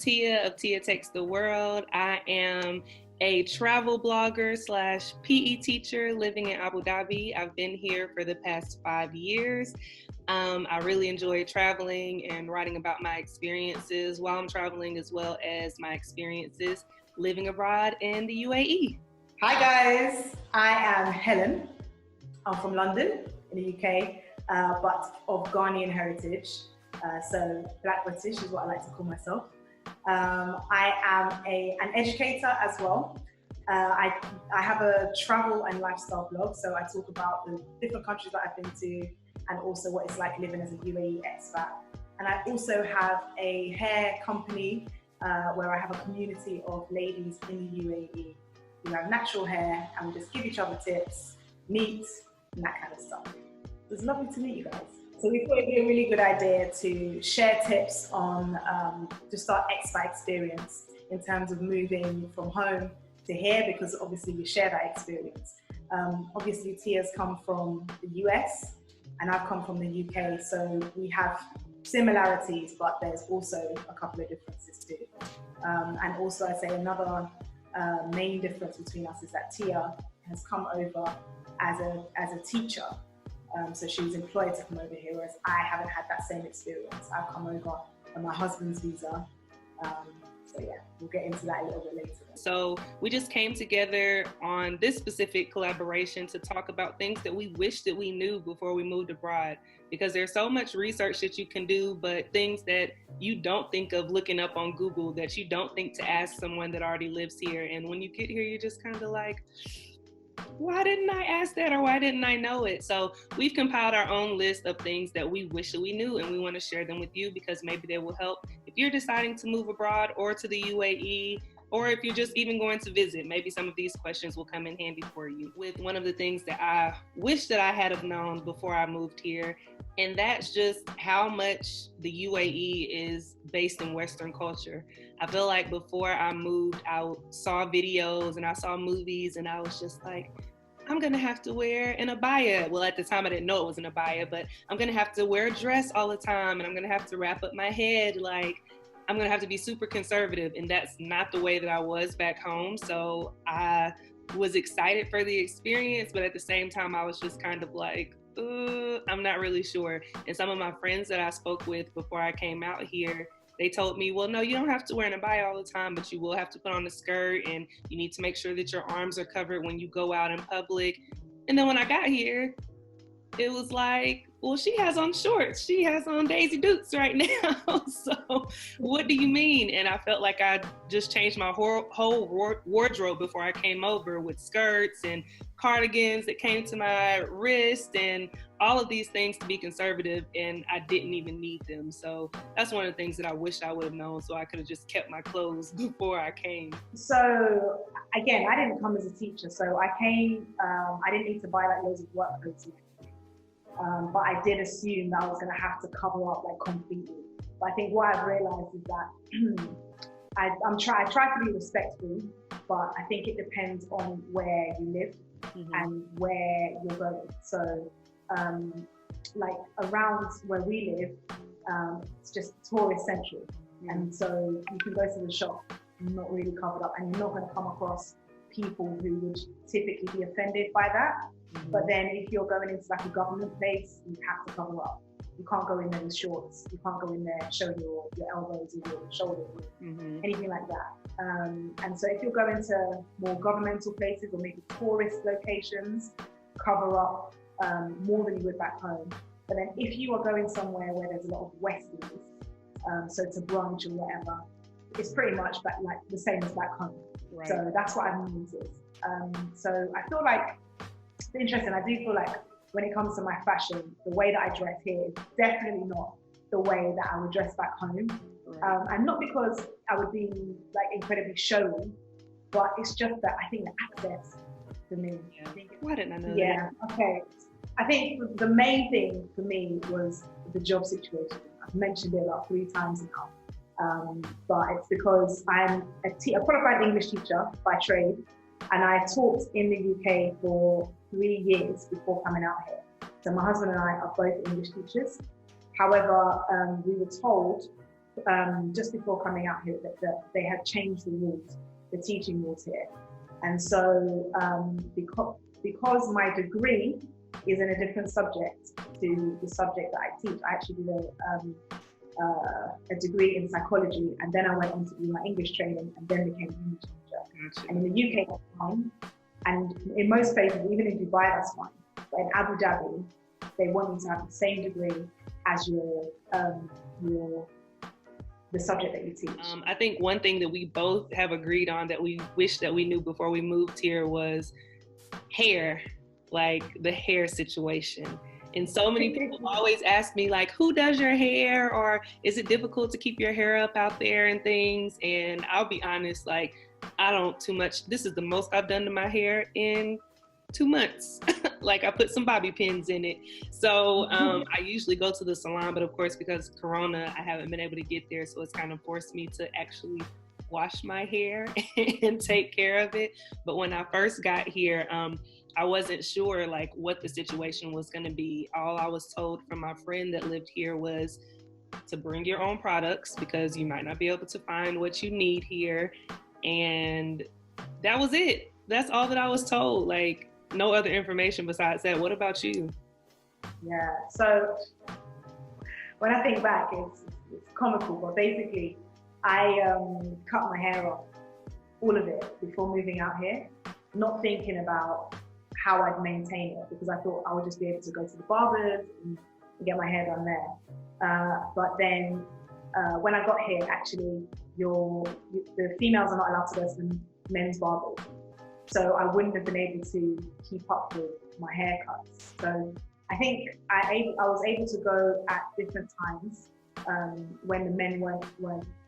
Tia of Tia Takes the World. I am a travel blogger / PE teacher living in Abu Dhabi. I've been here for the past 5 years. I really enjoy traveling and writing about my experiences while I'm traveling, as well as my experiences living abroad in the UAE. Hi guys, I am Helen. I'm from London in the UK, but of Ghanaian heritage. So Black British is what I like to call myself. I am an educator as well. I have a travel and lifestyle blog, so I talk about the different countries that I've been to and also what it's like living as a UAE expat. And I also have a hair company where I have a community of ladies in the UAE who have natural hair, and we just give each other tips, meet, and that kind of stuff. It was lovely to meet you guys. So we thought it'd be a really good idea to share tips on just our expat experience in terms of moving from home to here, because obviously we share that experience. Obviously Tia's come from the US and I've come from the UK, so we have similarities, but there's also a couple of differences too. And also I'd say another main difference between us is that Tia has come over as a teacher. So she was employed to come over here, whereas I haven't had that same experience. I've come over on my husband's visa. So yeah, we'll get into that a little bit later. So we just came together on this specific collaboration to talk about things that we wish that we knew before we moved abroad, because there's so much research that you can do, but things that you don't think of looking up on Google, that you don't think to ask someone that already lives here. And when you get here, you're just kind of like, why didn't I ask that, or why didn't I know it? So we've compiled our own list of things that we wish that we knew, and we want to share them with you because maybe they will help if you're deciding to move abroad or to the UAE, or if you're just even going to visit. Maybe some of these questions will come in handy for you. With one of the things that I wish that I had have known before I moved here, and that's just how much the UAE is based in Western culture. I feel like before I moved, I saw videos and I saw movies, and I was just like, I'm gonna have to wear an abaya. Well, at the time I didn't know it was an abaya, but I'm gonna have to wear a dress all the time, and I'm gonna have to wrap up my head. Like, I'm gonna have to be super conservative, and that's not the way that I was back home. So I was excited for the experience, but at the same time, I was just kind of like, I'm not really sure. And some of my friends that I spoke with before I came out here, they told me, well, no, you don't have to wear an abaya all the time, but you will have to put on a skirt, and you need to make sure that your arms are covered when you go out in public. And then when I got here, it was like, well, she has on shorts. She has on Daisy Dukes right now. So what do you mean? And I felt like I just changed my whole wardrobe before I came over, with skirts and cardigans that came to my wrist and all of these things to be conservative, and I didn't even need them. So that's one of the things that I wish I would have known, so I could have just kept my clothes before I came. So again, I didn't come as a teacher, so I came, I didn't need to buy like loads of work clothes. But I did assume that I was going to have to cover up like completely. But I think what I've realized is that I try to be respectful, but I think it depends on where you live and where you're going. So like around where we live, it's just tourist central. And so you can go to the shop not really covered up, and you're not going to come across people who would typically be offended by that. But then if you're going into like a government place, you have to cover up. You can't go in there with shorts. You can't go in there showing your elbows or your shoulders or anything like that. And so if you're going to more governmental places or maybe tourist locations, cover up more than you would back home. But then if you are going somewhere where there's a lot of Westerners, so to brunch or whatever, it's pretty much like the same as back home. Right. So that's what I've noticed. So I feel like it's interesting. I do feel like when it comes to my fashion, the way that I dress here is definitely not the way that I would dress back home. Right. And not because I would be like incredibly showy, but it's just that I think the access for me. Yeah. Why didn't I know that? Yeah, okay. I think the main thing for me was the job situation. I've mentioned it about 3 times now. But it's because I'm a qualified English teacher by trade, and I taught in the UK for 3 years before coming out here. So my husband and I are both English teachers. However, we were told just before coming out here, that they had changed the rules, the teaching rules here. And so because my degree is in a different subject to the subject that I teach, I actually did a degree in psychology, and then I went on to do my English training, and then became an English teacher. Gotcha. And in the UK, that's fine. And in most places, even in Dubai, that's fine. But in Abu Dhabi, they want you to have the same degree as the subject that you teach. I think one thing that we both have agreed on that we wish that we knew before we moved here was hair, like the hair situation. And so many people always ask me, like, who does your hair? Or is it difficult to keep your hair up out there and things? And I'll be honest, like, I don't too much. This is the most I've done to my hair in 2 months. Like, I put some bobby pins in it. So I usually go to the salon, but of course, because of Corona, I haven't been able to get there. So it's kind of forced me to actually wash my hair and take care of it. But when I first got here, I wasn't sure like what the situation was going to be. All I was told from my friend that lived here was to bring your own products because you might not be able to find what you need here. And that was it. That's all that I was told. Like, no other information besides that. What about you? Yeah, so when I think back, it's comical, but basically I cut my hair off, all of it, before moving out here, not thinking about how I'd maintain it, because I thought I would just be able to go to the barbers and get my hair done there. But then when I got here, actually, the females are not allowed to go to the men's barbers. So I wouldn't have been able to keep up with my haircuts. So I think I was able to go at different times when the men weren't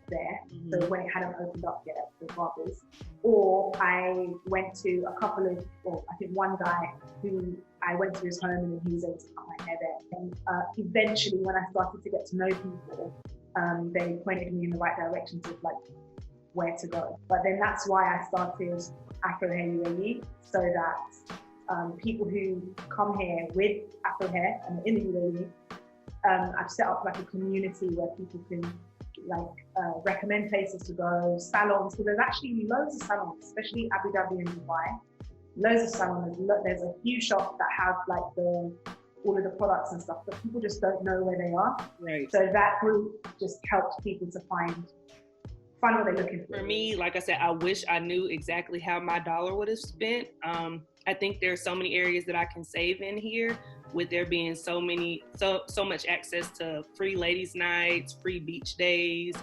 there. Mm-hmm. So when it hadn't opened up yet, the barbers. Or I went to a couple of, or I think one guy who I went to his home and he was able to cut my hair there. And eventually when I started to get to know people, they pointed me in the right direction to like where to go. But then that's why I started Afro Hair UAE, so that people who come here with Afro hair and in the UAE, I've set up like a community where people can like recommend places to go, salons. So there's actually loads of salons, especially Abu Dhabi and Dubai. Loads of salons. There's a few shops that have like all of the products and stuff, but people just don't know where they are. Right. So that group just helps people to find what they're looking for. For me, like I said, I wish I knew exactly how my dollar would have spent. I think there's so many areas that I can save in here, with there being so much access to free ladies' nights, free beach days.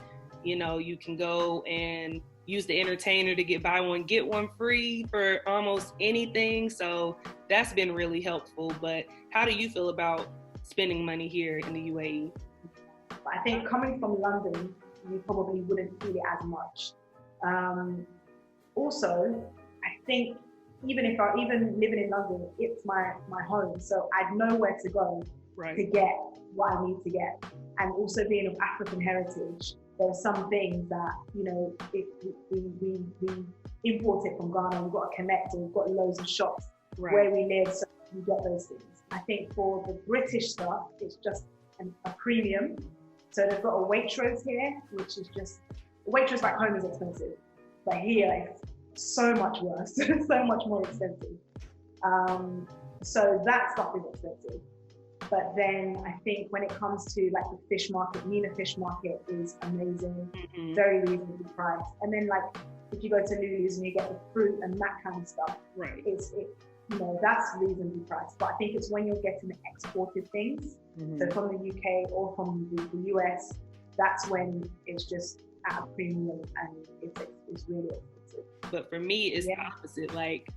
You know, you can go and use the entertainer to buy one, get one free for almost anything. So that's been really helpful. But how do you feel about spending money here in the UAE? I think coming from London, you probably wouldn't feel it as much. Also, I think even living in London, it's my home, so I'd know where to go to get what I need to get. And also being of African heritage, there are some things that, you know, if we import it from Ghana, we've got to connect, and we've got loads of shops where we live, so we get those things. I think for the British stuff, it's just a premium. So they've got a Waitrose here, which is just, Waitrose back home is expensive, but here it's so much worse, so much more expensive. So that stuff is expensive. But then I think when it comes to like the fish market, Mina Fish Market is amazing, very reasonably priced. And then like if you go to Lulu's and you get the fruit and that kind of stuff, you know, that's reasonably priced. But I think it's when you're getting the exported things, so from the UK or from the US, that's when it's just at a premium and it's really expensive. But for me, it's the opposite. Like,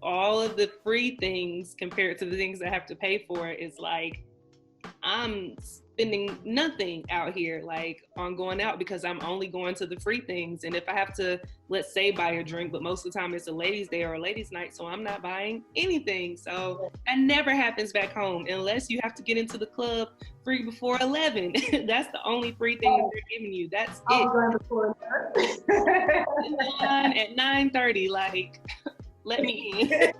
all of the free things compared to the things I have to pay for is like, I'm spending nothing out here, like on going out, because I'm only going to the free things. And if I have to, let's say, buy a drink, but most of the time it's a ladies' day or a ladies' night, so I'm not buying anything. So that never happens back home unless you have to get into the club free before 11. That's the only free thing that they're giving you. That's it. Going before 11. At 9:30, like, let me in.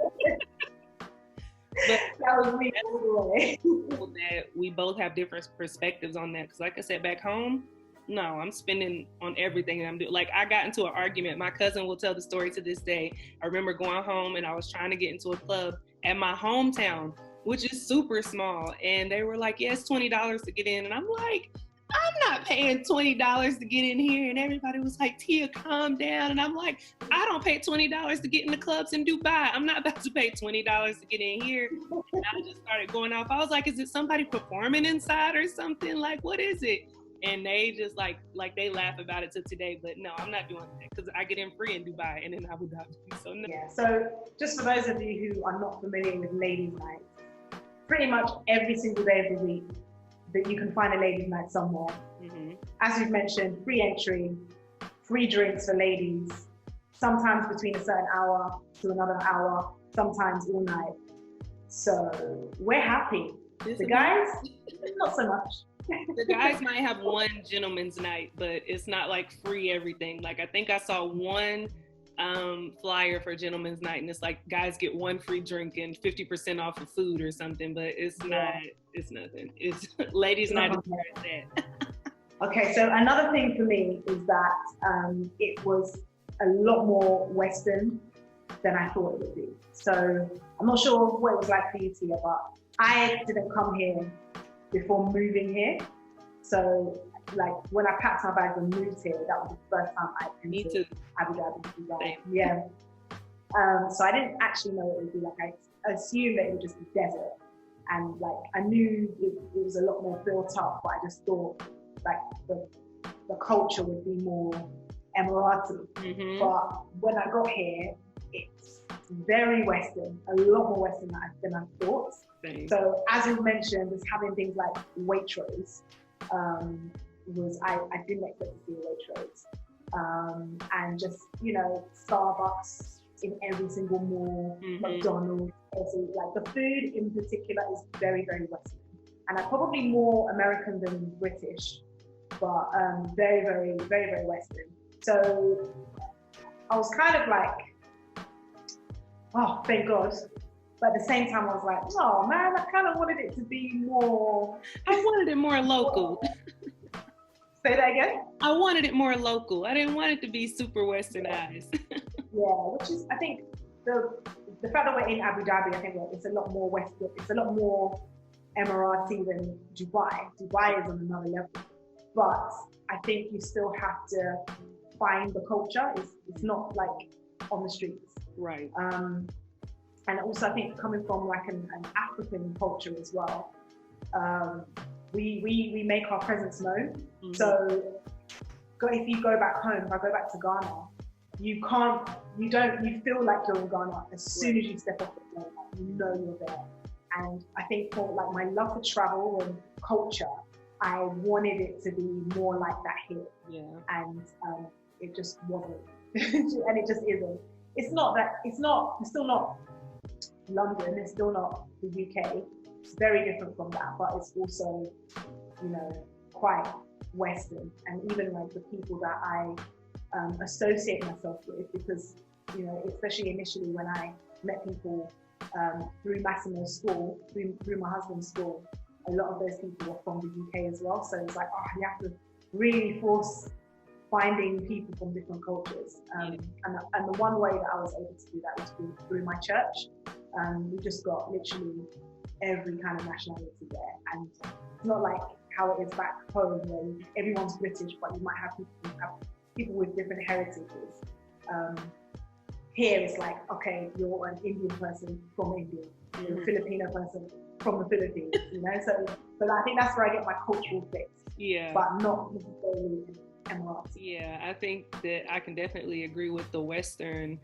But that was me all the way. That we both have different perspectives on that. Because like I said, back home, No, I'm spending on everything that I'm doing. Like, I got into an argument. My cousin will tell the story to this day. I remember going home and I was trying to get into a club at my hometown, which is super small. And they were like, yeah, it's $20 to get in. And I'm like, I'm not paying $20 to get in here. And everybody was like, Tia, calm down. And I'm like, I don't pay $20 to get in the clubs in Dubai. I'm not about to pay $20 to get in here. And I just started going off. I was like, is it somebody performing inside or something? Like, what is it? And they just like they laugh about it to today, but no, I'm not doing that because I get in free in Dubai and in Abu Dhabi. So no. Yeah. So just for those of you who are not familiar with ladies' night, pretty much every single day of the week that you can find a ladies' night somewhere. Mm-hmm. As we've mentioned, free entry, free drinks for ladies, sometimes between a certain hour to another hour, sometimes all night. So we're happy. The guys, not so much. The guys might have one gentleman's night, but it's not like free everything. Like, I think I saw one flyer for gentleman's night, and it's like guys get one free drink and 50% off of food or something, but it's not, it's nothing. It's ladies' night is where it's at. Okay, so another thing for me is that it was a lot more Western than I thought it would be. So I'm not sure what it was like for you, Tia, but I didn't come here before moving here. So like when I packed my bags and moved here, that was the first time I came to Abu Dhabi. Yeah. So I didn't actually know what it would be like. I assumed that it would just be desert. And like I knew it was a lot more built up, but I just thought like the culture would be more Emirati. Mm-hmm. But when I got here, it's very Western, a lot more Western than I thought. So as you mentioned, just having things like Waitrose I didn't expect to see a Waitrose. And just, you know, Starbucks in every single mall, mm-hmm. McDonald's, like the food in particular is very, very Western. And I'm probably more American than British, but very, very, very, very Western. So I was kind of like, oh, thank God. But at the same time, I was like, oh man, I kind of wanted it to be more. I wanted it more local. Say that again? I wanted it more local. I didn't want it to be super westernized. Yeah, which is, I think, the fact that we're in Abu Dhabi, I think it's a lot more Western, it's a lot more Emirati than Dubai. Dubai is on another level. But I think you still have to find the culture. It's not like on the streets. Right. And also, I think coming from like an African culture as well, we make our presence known. Mm-hmm. So if you go back home, if I go back to Ghana, you feel like you're in Ghana as soon as you step off the plane, you know you're there. And I think for like my love for travel and culture, I wanted it to be more like that here. Yeah. And it just wasn't, and it just isn't. It's still not London, it's still not the UK. It's very different from that, but it's also, you know, quite Western. And even like the people that I associate myself with, because, you know, especially initially when I met people through Massimo's school, through my husband's school, a lot of those people were from the UK as well. So it's like, oh, you have to really force finding people from different cultures. And the one way that I was able to do that was through my church. We just got literally every kind of nationality there. And it's not like how it is back home where everyone's British, but you might have people with different heritages. Here it's like, okay, you're an Indian person from India, you're a Filipino person from the Philippines, you know? So I think that's where I get my cultural fix. Yeah. But not necessarily Emirati. Yeah, I think that I can definitely agree with the Western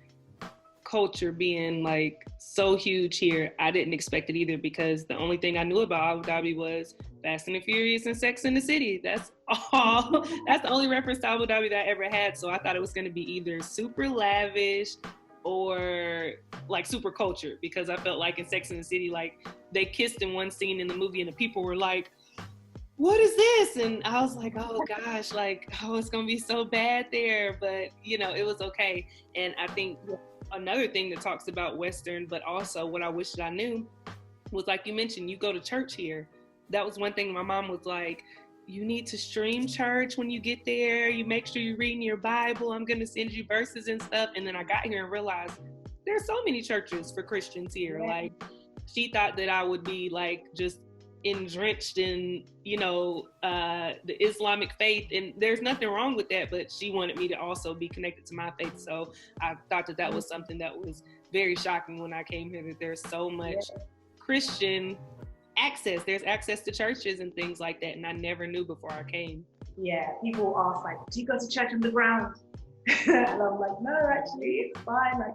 culture being like so huge here. I didn't expect it either, because the only thing I knew about Abu Dhabi was Fast and the Furious and Sex and the City. That's all. That's the only reference to Abu Dhabi that I ever had. So I thought it was going to be either super lavish or like super cultured, because I felt like in Sex and the City, like they kissed in one scene in the movie and the people were like, what is this? And I was like, oh gosh, like, oh, it's going to be so bad there. But, you know, it was okay. And I think another thing that talks about Western, but also what I wish that I knew was, like you mentioned, you go to church here. That was one thing my mom was like, you need to stream church when you get there. You make sure you're reading your Bible. I'm going to send you verses and stuff. And then I got here and realized there's so many churches for Christians here. Yeah. Like, she thought that I would be like just drenched in, you know, the Islamic faith. And there's nothing wrong with that, but she wanted me to also be connected to my faith. So I thought that that was something that was very shocking when I came here, that there's so much Christian access. There's access to churches and things like that, and I never knew before I came. Yeah, people ask like, do you go to church underground? And I'm like, no, actually, it's fine. Like,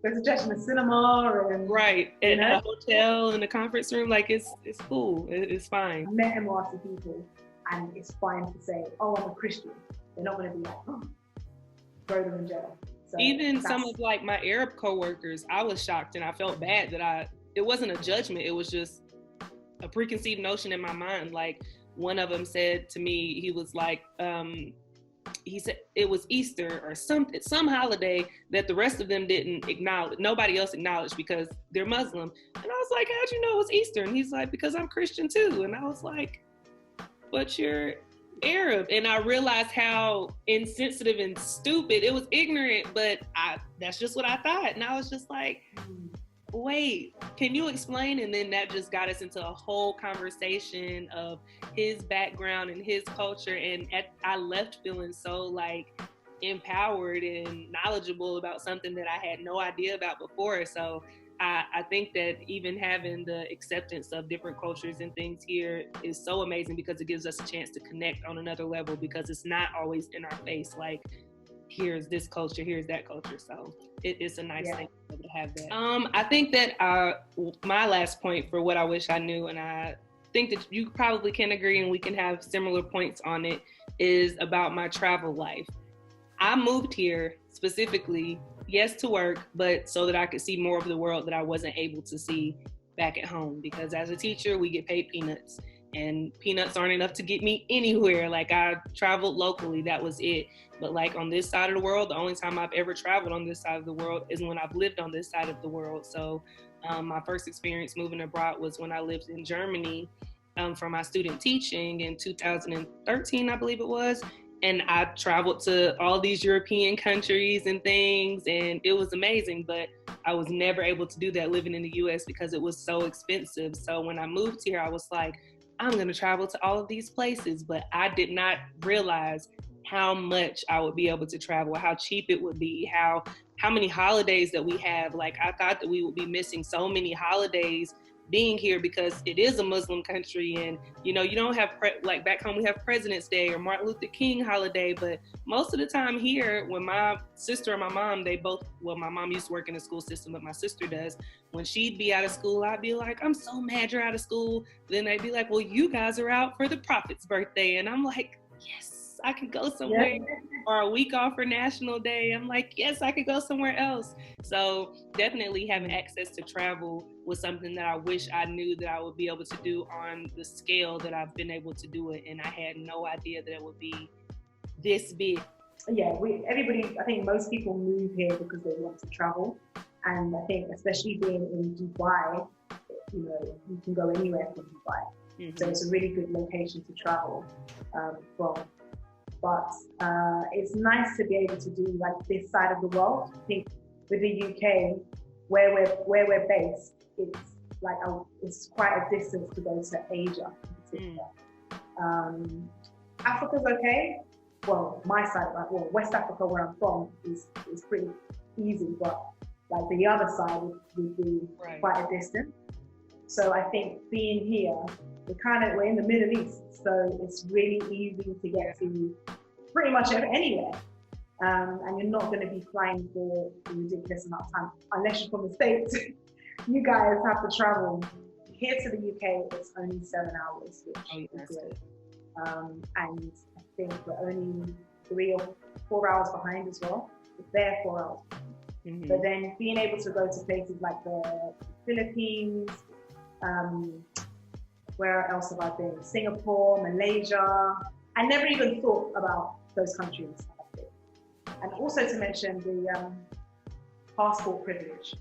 go to church in the cinema and right, in a hotel, in a conference room. Like, it's cool. It's fine. I met MRC people, and it's fine to say, oh, I'm a Christian. They're not going to be like, oh, throw them in jail. So even some of like my Arab coworkers, I was shocked and I felt bad that it wasn't a judgment. It was just a preconceived notion in my mind. Like, one of them said to me, he was like, he said it was Easter or some holiday that the rest of them didn't acknowledge. Nobody else acknowledged because they're Muslim. And I was like, how'd you know it was Easter? And he's like, because I'm Christian too. And I was like, but you're Arab. And I realized how insensitive and stupid it was. Ignorant, but that's just what I thought. And I was just like, wait, can you explain? And then that just got us into a whole conversation of his background and his culture. And I left feeling so like empowered and knowledgeable about something that I had no idea about before. So I think that even having the acceptance of different cultures and things here is so amazing, because it gives us a chance to connect on another level, because it's not always in our face. Like, here's this culture, here's that culture. So it's a nice thing to have that. I think that my last point for what I wish I knew, and I think that you probably can agree and we can have similar points on it, is about my travel life. I moved here specifically, yes, to work, but so that I could see more of the world that I wasn't able to see back at home. Because as a teacher, we get paid peanuts, and peanuts aren't enough to get me anywhere. Like, I traveled locally, that was it. But like on this side of the world, the only time I've ever traveled on this side of the world is when I've lived on this side of the world. So my first experience moving abroad was when I lived in Germany for my student teaching in 2013, I believe it was. And I traveled to all these European countries and things, and it was amazing. But I was never able to do that living in the US because it was so expensive. So when I moved here, I was like, I'm going to travel to all of these places. But I did not realize how much I would be able to travel, how cheap it would be, how many holidays that we have. Like, I thought that we would be missing so many holidays being here, because it is a Muslim country, and you know, you don't have like back home we have President's Day or Martin Luther King holiday, but most of the time here, when my sister and my mom, my mom used to work in the school system, but my sister does, when she'd be out of school, I'd be like, I'm so mad you're out of school. Then they'd be like, well, you guys are out for the Prophet's birthday, and I'm like, yes, I could go somewhere. Yeah. Or a week off for National Day, I'm like, yes, I could go somewhere else. So definitely having access to travel was something that I wish I knew that I would be able to do on the scale that I've been able to do it. And I had no idea that it would be this big. Yeah, I think most people move here because they want to travel. And I think especially being in Dubai, you know, you can go anywhere from Dubai. Mm-hmm. So it's a really good location to travel from. But it's nice to be able to do like this side of the world. I think with the UK, where we're based, it's like it's quite a distance to go to Asia in particular. Africa's okay. Well, my side, West Africa, where I'm from, is pretty easy, but like the other side would be quite a distance. So I think being here, we're in the Middle East, so it's really easy to get to pretty much anywhere. And you're not going to be flying for a ridiculous amount of time, unless you're from the States. You guys have to travel here to the UK. It's only 7 hours, which is great. And I think we're only 3 or 4 hours behind as well. They're 4 hours. Mm-hmm. But then being able to go to places like the Philippines, where else have I been? Singapore, Malaysia. I never even thought about those countries. And also to mention the passport privilege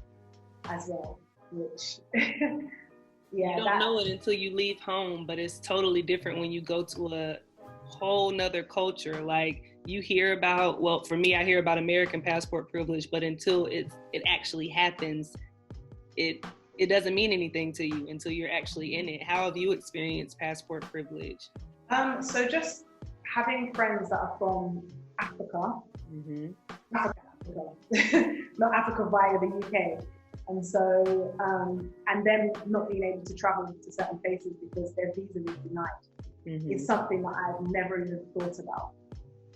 as well, which you don't know it until you leave home, but it's totally different when you go to whole nother culture. Like you hear about, well, for me, I hear about American passport privilege, but until it actually happens, it doesn't mean anything to you until you're actually in it. How have you experienced passport privilege? So just having friends that are from Africa, not Africa via the UK. And so, and them not being able to travel to certain places because their visa is denied is something that I've never even thought about.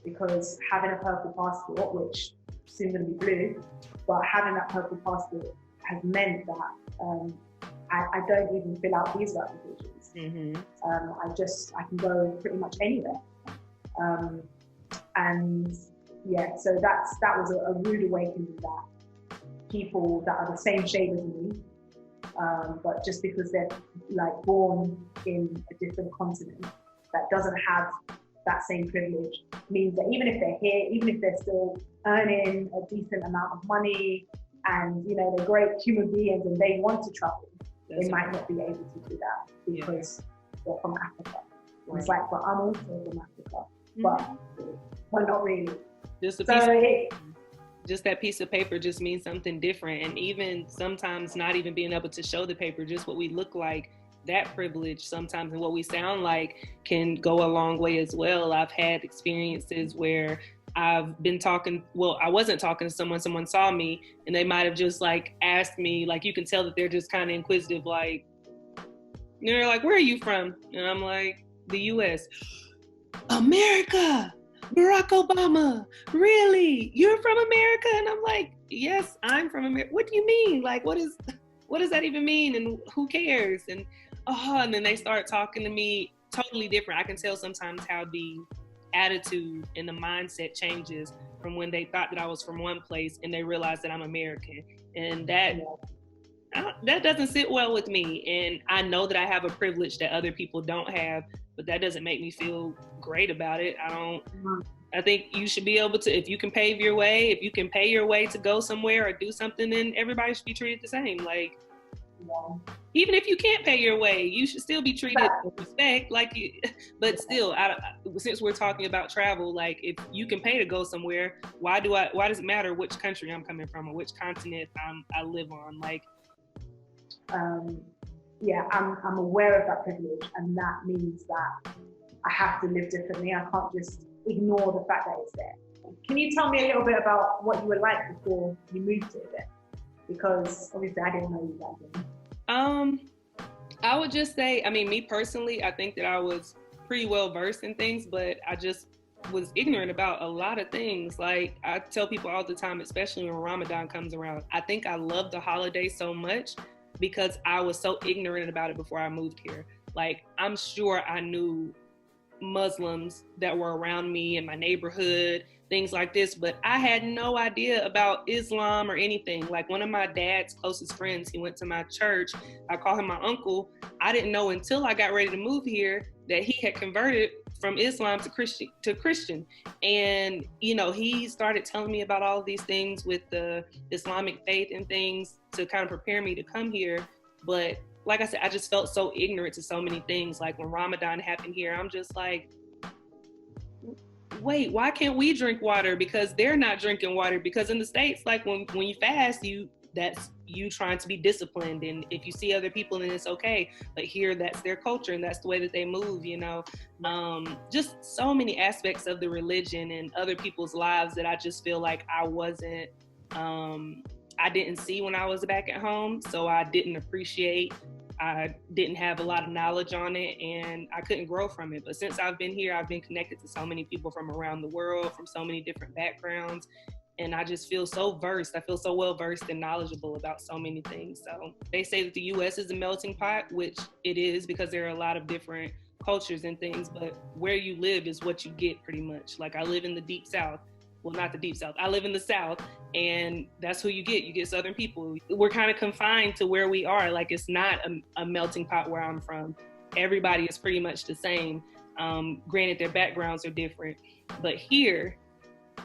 Because having a purple passport, which soon going to be blue, but having that purple passport has meant that I don't even fill out visa applications. I can go pretty much anywhere. And yeah, so that was a rude awakening, that people that are the same shade as me, but just because they're like born in a different continent that doesn't have that same privilege, means that even if they're here, even if they're still earning a decent amount of money and, you know, they're great human beings and they want to travel, they might not be able to do that because they're from Africa. Right. It's like, but I'm also from Africa, but not really. Just that piece of paper just means something different. And even sometimes not even being able to show the paper, just what we look like, that privilege sometimes and what we sound like can go a long way as well. I've had experiences where I've been talking, well, I wasn't talking to someone saw me and they might have just like asked me, like you can tell that they're just kind of inquisitive, like, you know, like, where are you from? And I'm like, the US. America! Barack Obama, really? You're from America? And I'm like, yes, I'm from America. What do you mean? Like, what does that even mean? And who cares? And and then they start talking to me totally different. I can tell sometimes how the attitude and the mindset changes from when they thought that I was from one place and they realized that I'm American. And that doesn't sit well with me. And I know that I have a privilege that other people don't have, but that doesn't make me feel great about it. I think you should be able to, if you can pave your way, if you can pay your way to go somewhere or do something, then everybody should be treated the same. Like, even if you can't pay your way, you should still be treated with respect. Like, but still, since we're talking about travel, like if you can pay to go somewhere, why does it matter which country I'm coming from or which continent I live on? Like, I'm aware of that privilege, and that means that I have to live differently. I can't just ignore the fact that it's there. Can you tell me a little bit about what you were like before you moved to it? Because obviously I didn't know you back then. I would just say, I mean, me personally, I think that I was pretty well versed in things, but I just was ignorant about a lot of things. Like I tell people all the time, especially when Ramadan comes around, I think I love the holiday so much because I was so ignorant about it before I moved here. Like I'm sure I knew Muslims that were around me in my neighborhood, things like this, but I had no idea about Islam or anything. Like one of my dad's closest friends, he went to my church. I call him my uncle. I didn't know until I got ready to move here that he had converted from Islam to Christian. And, you know, he started telling me about all of these things with the Islamic faith and things to kind of prepare me to come here. But like I said, I just felt so ignorant to so many things. Like when Ramadan happened here, I'm just like, wait, why can't we drink water? Because they're not drinking water. Because in the States, like when you fast, that's you trying to be disciplined. And if you see other people, then it's okay. But here, that's their culture and that's the way that they move, you know. Just so many aspects of the religion and other people's lives that I just feel like I didn't see when I was back at home. So I didn't appreciate. I didn't have a lot of knowledge on it and I couldn't grow from it. But since I've been here, I've been connected to so many people from around the world, from so many different backgrounds. And I just feel so versed. I feel so well versed and knowledgeable about so many things. So they say that the US is a melting pot, which it is because there are a lot of different cultures and things, but where you live is what you get pretty much. Like I live in the deep South. Well, not the deep South. I live in the South and that's who you get. You get Southern people. We're kind of confined to where we are. Like it's not a melting pot where I'm from. Everybody is pretty much the same. Granted, their backgrounds are different. But here,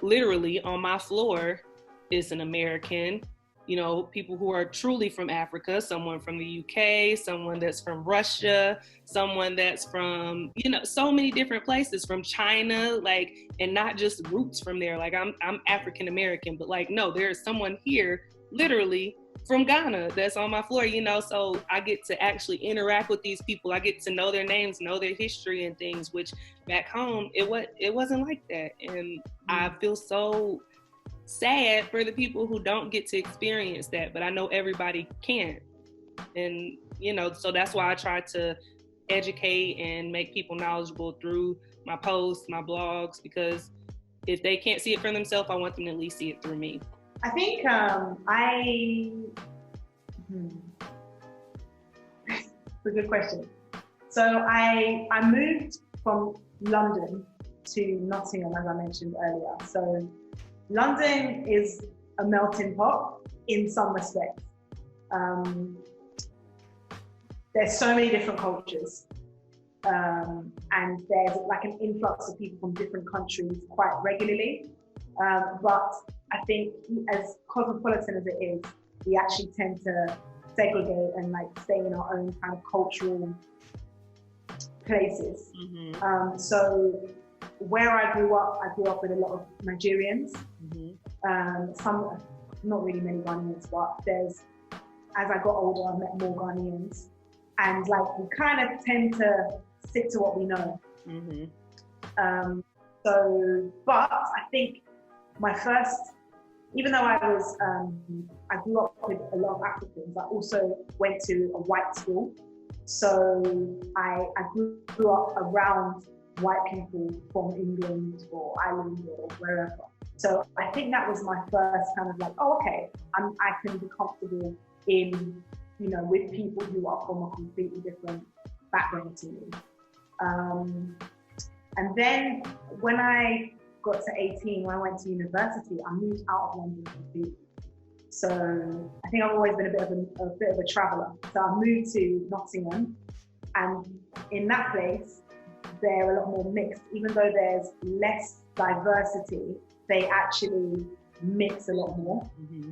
literally on my floor is an American, you know, people who are truly from Africa, someone from the UK, someone that's from Russia, someone that's from, you know, so many different places, from China, like, and not just roots from there. Like I'm African American, but like, no, there's someone here literally from Ghana that's on my floor, you know, so I get to actually interact with these people. I get to know their names, know their history and things, which back home, it wasn't like that. And I feel so sad for the people who don't get to experience that, but I know everybody can. And, you know, so that's why I try to educate and make people knowledgeable through my posts, my blogs, because if they can't see it for themselves, I want them to at least see it through me. I think it's a good question. So I moved from London to Nottingham, as I mentioned earlier. So London is a melting pot in some respects. There's so many different cultures, and there's like an influx of people from different countries quite regularly. But I think as cosmopolitan as it is, we actually tend to segregate and like stay in our own kind of cultural places. Mm-hmm. So where I grew up with a lot of Nigerians. Mm-hmm. Some, not really many Ghanaians, but as I got older, I met more Ghanaians. And like, we kind of tend to stick to what we know. Mm-hmm. But I think my first, even though I grew up with a lot of Africans, I also went to a white school. So I grew up around white people from England or Ireland or wherever. So I think that was my first kind of like, oh, okay, I can be comfortable in, you know, with people who are from a completely different background to me. And then when I got to 18, when I went to university, I moved out of London completely. So I think I've always been a bit of a traveller. So I moved to Nottingham, and in that place, they're a lot more mixed. Even though there's less diversity, they actually mix a lot more. Mm-hmm.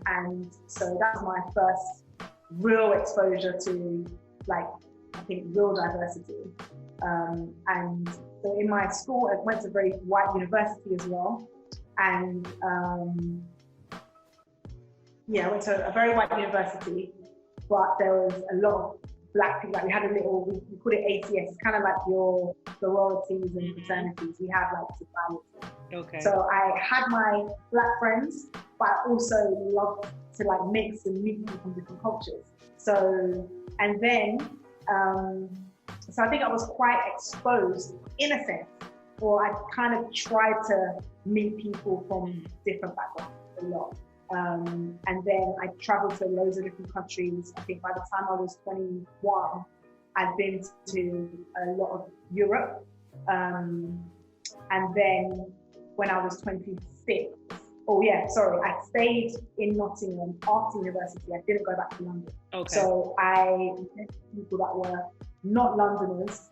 And so that was my first real exposure to, like, I think, real diversity. And so in my school, I went to a very white university as well. And I went to a very white university, but there was a lot of black people. Like, we had a little, we called it ACS. It's kind of like your sororities and fraternities. We had like societies. Okay. So I had my black friends, but I also loved to like mix and meet people from different cultures. So, and then, so I think I was quite exposed in a sense, or I kind of tried to meet people from different backgrounds a lot. And then I traveled to loads of different countries. I think by the time I was 21, I'd been to a lot of Europe. And then when I was 26, I stayed in Nottingham after university. I didn't go back to London. Okay. So I met people that were not Londoners,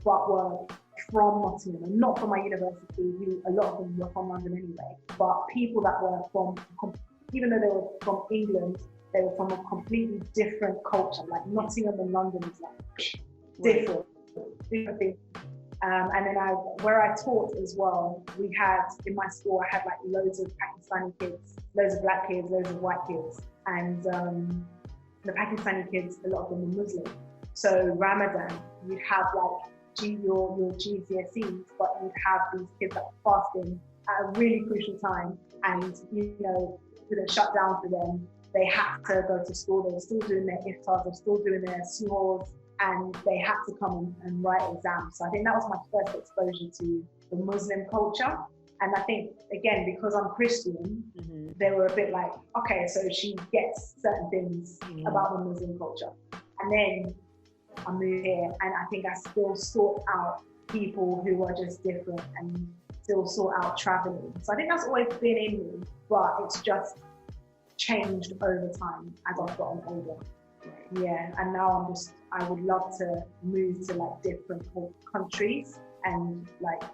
but were from Nottingham, and not from my university, who a lot of them were from London anyway, but people that were from, even though they were from England, they were from a completely different culture. Like Nottingham and London is like different things. And then where I taught as well, we had, in my school, I had like loads of Pakistani kids, loads of black kids, loads of white kids. And the Pakistani kids, a lot of them were Muslim. So Ramadan, you'd have like your GCSEs, but you'd have these kids that were fasting at a really crucial time. And, you know, didn't shut down for them. They had to go to school. They were still doing their iftars, they were still doing their suhoors, and they had to come and write exams. So I think that was my first exposure to the Muslim culture. And I think, again, because I'm Christian, they were a bit like, okay, so she gets certain things about the Muslim culture. And then I moved here, and I think I still sought out people who were just different and still sought out traveling. So I think that's always been in me, but it's just changed over time as I've gotten older. Yeah, and now I would love to move to like different countries and like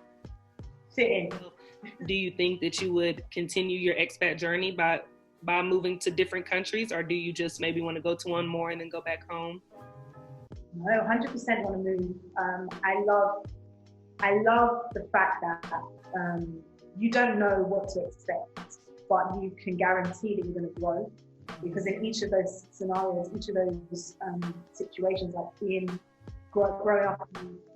fit in. Do you think that you would continue your expat journey by by moving to different countries, or do you just maybe want to go to one more and then go back home? No, 100% want to move. I love the fact that you don't know what to expect, but you can guarantee that you're going to grow. Because in each of those scenarios, each of those situations, like growing up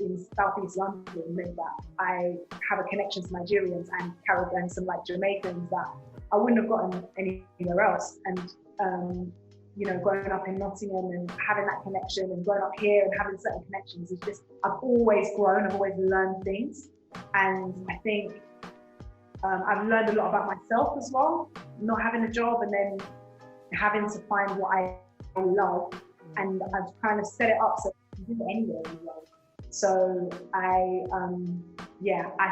in Southeast London, meant that I have a connection to Nigerians and Caribbean, some like Jamaicans that I wouldn't have gotten anywhere else. And you know, growing up in Nottingham and having that connection, and growing up here and having certain connections, is just, I've always grown, I've always learned things. And I think I've learned a lot about myself as well, not having a job and then having to find what I love. And I've kind of set it up so I can do it anywhere in the world. So I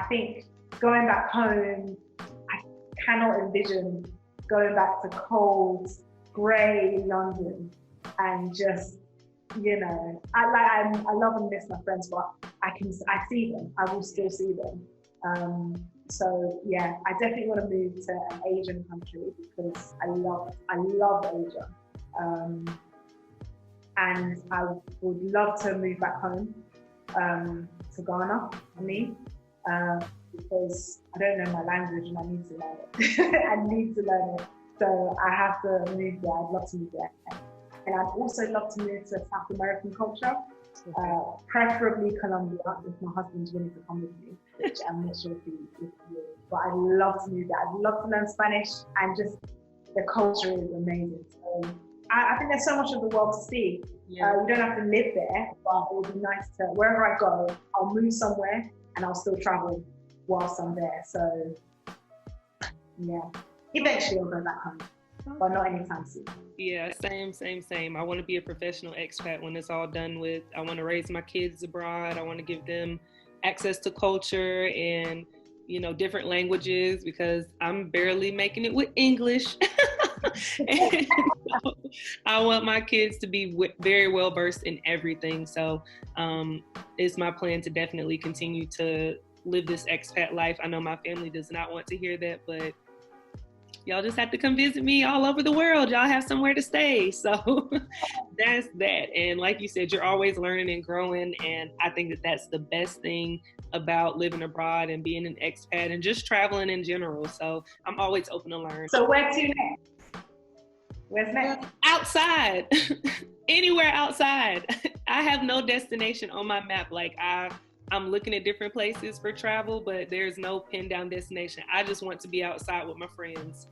think going back home, I cannot envision going back to cold, grey London and just, you know, I love and miss my friends, but I see them, I will still see them. So yeah, I definitely want to move to an Asian country because I love Asia. And I would love to move back home to Ghana, because I don't know my language and I need to learn it. I need to learn it. So I have to move there. I'd love to move there. And I'd also love to move to South American culture, preferably Colombia, if my husband's willing to come with me, which I'm not sure if he will. But I'd love to move there. I'd love to learn Spanish, and just the culture is amazing. So I think there's so much of the world to see. Yeah. You don't have to live there, but it would be nice to, wherever I go, I'll move somewhere and I'll still travel whilst I'm there. So yeah, eventually I'll go back home, but not anytime soon. Yeah, same. I want to be a professional expat when it's all done with. I want to raise my kids abroad. I want to give them access to culture and, you know, different languages, because I'm barely making it with English. And so I want my kids to be very well versed in everything. So it's my plan to definitely continue to live this expat life. I know my family does not want to hear that, but y'all just have to come visit me all over the world. Y'all have somewhere to stay. So that's that. And like you said, you're always learning and growing. And I think that that's the best thing about living abroad and being an expat and just traveling in general. So I'm always open to learn. So where to next? Where's next? Outside. Anywhere outside. I have no destination on my map. Like I'm looking at different places for travel, but there's no pinned down destination. I just want to be outside with my friends.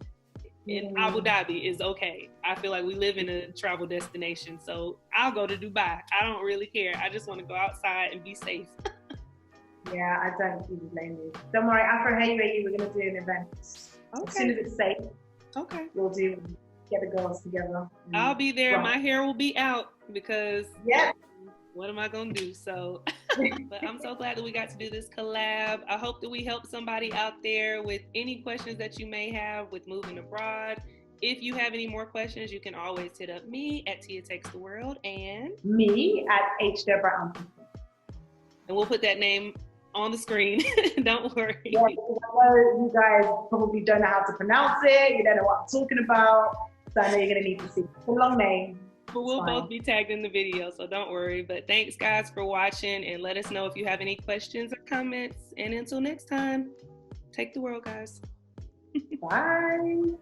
And Abu Dhabi is okay. I feel like we live in a travel destination, so I'll go to Dubai. I don't really care. I just want to go outside and be safe. Yeah, I don't even blame you. Don't worry, after UAE, we're going to do an event. Okay. As soon as it's safe, we'll get the girls together. I'll be there. My hair will be out because what am I going to do? So, but I'm so glad that we got to do this collab. I hope that we help somebody out there with any questions that you may have with moving abroad. If you have any more questions, you can always hit up me at Tia Takes the World and me at Debrah-Ampofo. And we'll put that name on the screen. Don't worry. Yeah, I know you guys probably don't know how to pronounce it. You don't know what I'm talking about. So I know you're going to need to see. It's a long name. But we'll both be tagged in the video, so don't worry. But thanks, guys, for watching. And let us know if you have any questions or comments. And until next time, take the world, guys. Bye.